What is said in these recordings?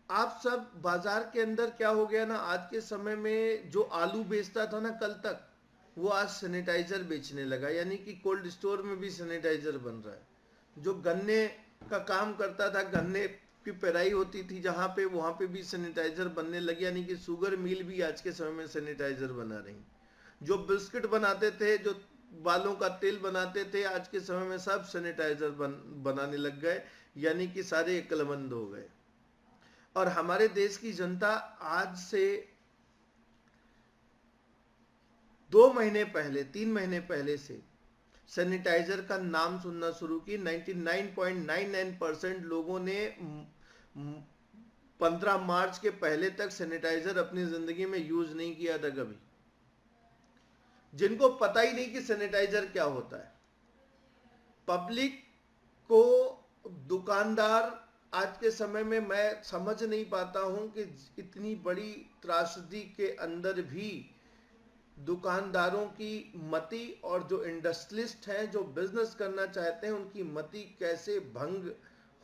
आप सब बाजार के अंदर क्या हो गया ना, आज के समय में जो आलू बेचता था ना कल तक, वो आज सैनिटाइजर बेचने लगा, यानी कि कोल्ड स्टोर में भी सैनिटाइजर बन रहा है। जो गन्ने का काम करता था, गन्ने की पेराई होती थी जहाँ पे, वहाँ पे भी सैनिटाइजर बनने लगे, यानी कि शुगर मिल भी आज के समय में सैनिटाइजर बना रही। जो बिस्किट बनाते थे, जो बालों का तेल बनाते थे, आज के समय में सब सैनिटाइजर बनाने लग गए, यानी कि सारे अक्लमंद हो गए। और हमारे देश की जनता आज से 2 महीने पहले, 3 महीने पहले से सैनिटाइजर का नाम सुनना शुरू की। 99.99% लोगों ने 15 मार्च के पहले तक सैनिटाइजर अपनी जिंदगी में यूज नहीं किया था कभी, जिनको पता ही नहीं कि सैनिटाइजर क्या होता है। पब्लिक को, दुकानदार, आज के समय में मैं समझ नहीं पाता हूं कि इतनी बड़ी त्रासदी के अंदर भी दुकानदारों की मति, और जो इंडस्ट्रियलिस्ट हैं, जो बिजनेस करना चाहते हैं, उनकी मति कैसे भंग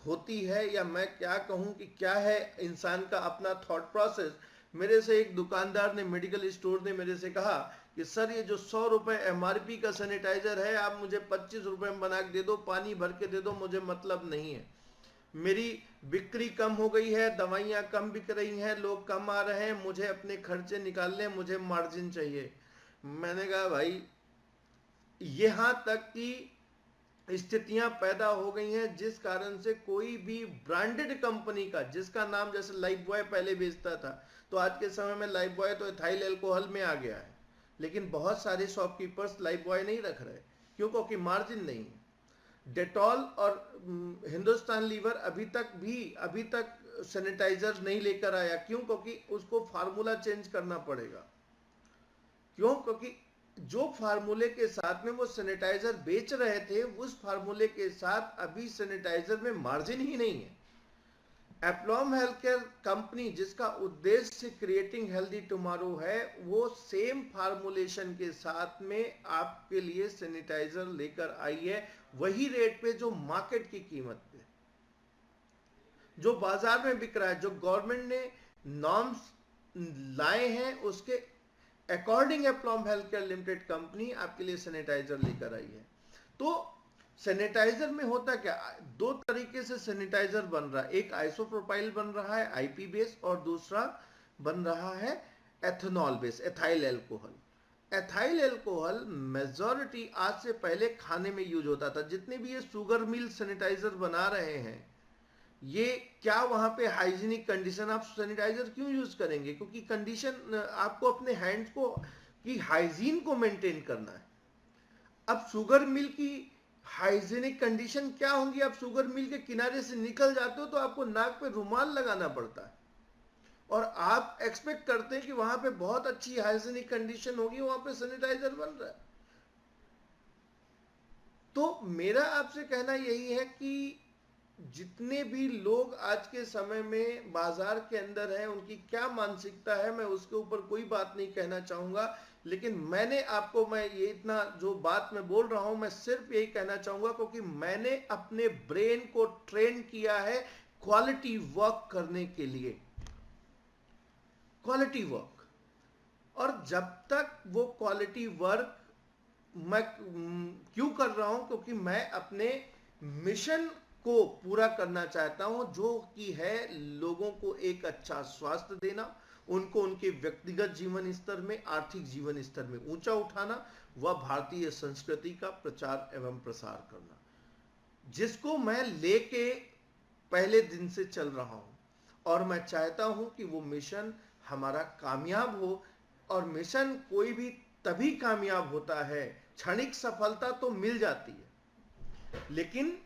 होती है, या मैं क्या कहूं कि क्या है इंसान का अपना थॉट प्रोसेस। मेरे से एक दुकानदार ने, मेडिकल स्टोर ने मेरे से कहा कि सर ये जो 100 रुपए एमआरपी का सैनिटाइजर है, आप मुझे 25 रुपए में बना के दे दो, पानी भर के दे दो, मुझे मतलब नहीं है। मेरी बिक्री कम हो गई है, दवाइयां कम बिक रही हैं, लोग कम आ रहे हैं, मुझे अपने खर्चे निकालने, मुझे मार्जिन चाहिए। मैंने कहा भाई, यहां तक कि स्थितियां पैदा हो गई हैं जिस कारण से कोई भी ब्रांडेड कंपनी का, जिसका नाम जैसे लाइफ बॉय पहले बेचता था, तो आज के समय में लाइफ बॉय तो एथाइल अल्कोहल में आ गया है, लेकिन बहुत सारे शॉपकीपर्स लाइफ बॉय नहीं रख रहे। क्यों? क्योंकि मार्जिन नहीं है। डेटॉल और हिंदुस्तान लीवर अभी तक सैनिटाइजर नहीं लेकर आया। क्यों? क्योंकि उसको फार्मूला चेंज करना पड़ेगा। क्यों? क्योंकि जो फार्मूले के साथ में वो सैनिटाइजर बेच रहे थे, उस फार्मूले के साथ अभी सैनिटाइजर में मार्जिन ही नहीं है। एप्लॉम हेल्थ केयर कंपनी, जिसका उद्देश्य क्रिएटिंग हेल्दी टुमारो है, वो सेम फार्मूलेशन के साथ में आपके लिए सैनिटाइजर लेकर आई है, वही रेट पे जो मार्केट की कीमत पे, जो बाजार में बिक रहा है, जो गवर्नमेंट ने नॉर्म्स लाए हैं, उसके according Aplomb Health Care Limited company आपके लिए सैनिटाइजर लेकर आई है। तो सैनिटाइजर में होता क्या, दो तरीके से सैनिटाइजर बन रहा है। एक आइसोप्रोपाइल बन रहा है आईपी बेस, और दूसरा बन रहा है ethanol base, ethyl alcohol. Ethyl alcohol majority आज से पहले खाने में यूज होता था। जितने भी ये शुगर मिल सैनिटाइजर बना रहे हैं, ये क्या वहां पे हाइजीनिक कंडीशन, आप सैनिटाइजर क्यों यूज करेंगे? क्योंकि कंडीशन आपको अपने हैंड्स को की हाइजीन को मेंटेन करना है। अब शुगर मिल की हाइजीनिक कंडीशन क्या होंगी? आप शुगर मिल के किनारे से निकल जाते हो तो आपको नाक पे रुमाल लगाना पड़ता है, और आप एक्सपेक्ट करते हैं कि वहां पे बहुत अच्छी हाइजीनिक कंडीशन होगी, वहां पे सैनिटाइजर बन रहा है। तो मेरा आपसे कहना यही है कि जितने भी लोग आज के समय में बाजार के अंदर हैं, उनकी क्या मानसिकता है, मैं उसके ऊपर कोई बात नहीं कहना चाहूंगा। लेकिन मैं ये इतना जो बात मैं बोल रहा हूं, मैं सिर्फ यही कहना चाहूंगा क्योंकि मैंने अपने ब्रेन को ट्रेन किया है क्वालिटी वर्क करने के लिए, क्वालिटी वर्क। और जब तक वो क्वालिटी वर्क मैं क्यों कर रहा हूं? क्योंकि मैं अपने मिशन को पूरा करना चाहता हूं, जो कि है लोगों को एक अच्छा स्वास्थ्य देना, उनको उनके व्यक्तिगत जीवन स्तर में, आर्थिक जीवन स्तर में ऊंचा उठाना, व भारतीय संस्कृति का प्रचार एवं प्रसार करना, जिसको मैं लेके पहले दिन से चल रहा हूं। और मैं चाहता हूं कि वो मिशन हमारा कामयाब हो। और मिशन कोई भी तभी कामयाब होता है, क्षणिक सफलता तो मिल जाती है, लेकिन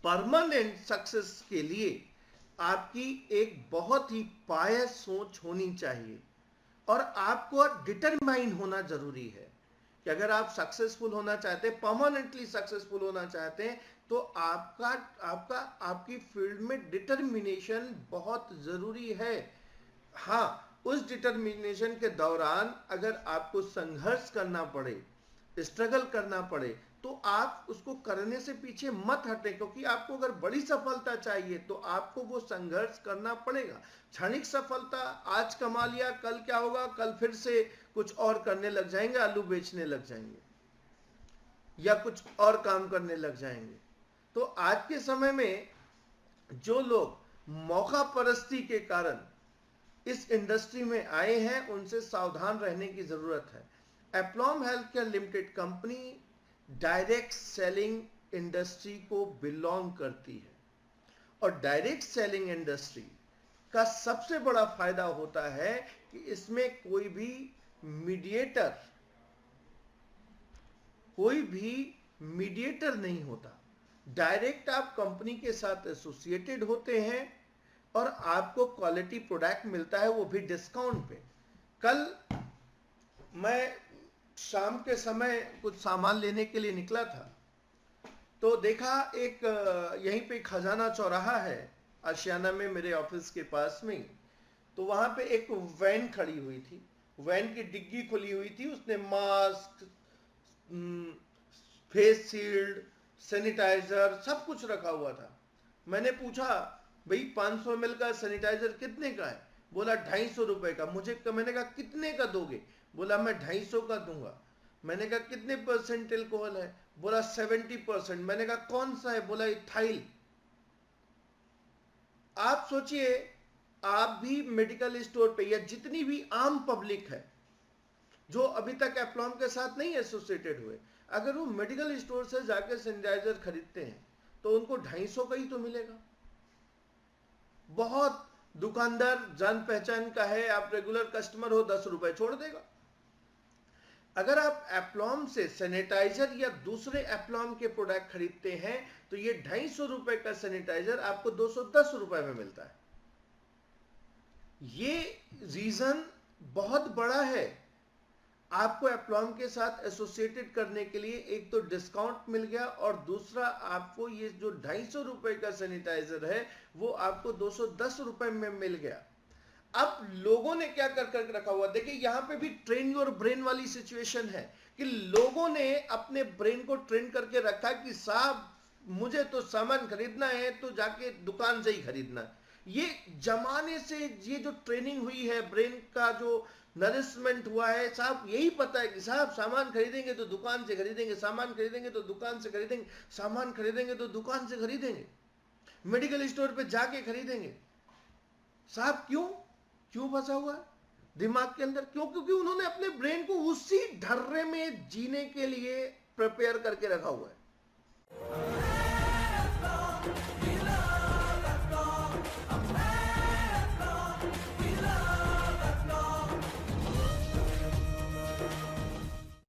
परमानेंट सक्सेस के लिए आपकी एक बहुत ही पायस सोच होनी चाहिए, और आपको डिटरमाइन होना जरूरी है कि अगर आप सक्सेसफुल होना चाहते हैं, परमानेंटली सक्सेसफुल होना चाहते हैं, तो आपका आपका आपकी फील्ड में डिटर्मिनेशन बहुत जरूरी है। हाँ, उस डिटर्मिनेशन के दौरान अगर आपको संघर्ष करना पड़े, स्ट्रगल करना पड़े, तो आप उसको करने से पीछे मत हटें, क्योंकि आपको अगर बड़ी सफलता चाहिए तो आपको वो संघर्ष करना पड़ेगा। क्षणिक सफलता आज कमा लिया, कल क्या होगा, कल फिर से कुछ और करने लग जाएंगे, आलू बेचने लग जाएंगे या कुछ और काम करने लग जाएंगे। तो आज के समय में जो लोग मौका परस्ती के कारण इस इंडस्ट्री में आए हैं, उनसे सावधान रहने की जरूरत है। Aplomb Health Care Limited company direct selling industry को बिलोंग करती है, और डायरेक्ट सेलिंग इंडस्ट्री का सबसे बड़ा फायदा होता है कि इसमें कोई भी मीडिएटर नहीं होता। डायरेक्ट आप कंपनी के साथ एसोसिएटेड होते हैं और आपको क्वालिटी प्रोडक्ट मिलता है, वो भी डिस्काउंट पे। कल मैं शाम के समय कुछ सामान लेने के लिए निकला था, तो देखा एक यहीं पे खजाना चौराहा है आशियाना में, मेरे ऑफिस के पास में। तो वहां पे एक वैन खड़ी हुई थी, वैन की डिग्गी खुली हुई थी, उसने मास्क, फेस शील्ड, सैनिटाइजर सब कुछ रखा हुआ था। मैंने पूछा, भाई 500 ml का सैनिटाइजर कितने का है? बोला 250 रुपए का। मैंने कहा कितने का दोगे? बोला मैं 250 का दूंगा। मैंने कहा कितने परसेंट एल्कोहल है? बोला 70%। मैंने कहा कौन सा है? बोला इथाइल। आप सोचिए, आप भी मेडिकल स्टोर पे या जितनी भी आम पब्लिक है जो अभी तक एप्लॉम के साथ नहीं एसोसिएटेड हुए, अगर वो मेडिकल स्टोर से जाकर सैनिटाइजर खरीदते हैं तो उनको 250 का ही तो मिलेगा। बहुत दुकानदार जान पहचान का है, आप रेगुलर कस्टमर हो, 10 रुपए छोड़ देगा। अगर आप एप्लॉम से सैनिटाइजर या दूसरे एप्लॉम के प्रोडक्ट खरीदते हैं तो ये 250 रुपए का सैनिटाइजर आपको 210 रुपए में मिलता है। ये रीजन बहुत बड़ा है आपको एप्लॉम के साथ एसोसिएटेड करने के लिए। एक तो डिस्काउंट मिल गया, और दूसरा आपको ये जो 250 रुपए का सैनिटाइजर है वो आपको 210 रुपए में मिल गया। अब लोगों ने क्या कर रखा हुआ, देखिए यहां पे भी ट्रेन योर ब्रेन वाली सिचुएशन है कि लोगों ने अपने ब्रेन को ट्रेन करके रखा कि साहब मुझे तो सामान खरीदना है तो जाके दुकान से ही खरीदना है। ये जमाने से ये जो ट्रेनिंग हुई है, ब्रेन का जो नरिशमेंट हुआ है, साहब यही पता है कि साहब सामान खरीदेंगे तो दुकान से खरीदेंगे, सामान खरीदेंगे तो दुकान से खरीदेंगे, सामान खरीदेंगे तो दुकान से खरीदेंगे, मेडिकल स्टोर पे जाके खरीदेंगे। साहब क्यों फंसा हुआ है दिमाग के अंदर? क्यों? क्योंकि उन्होंने अपने ब्रेन को उसी ढर्रे में जीने के लिए प्रिपेयर करके रखा हुआ है।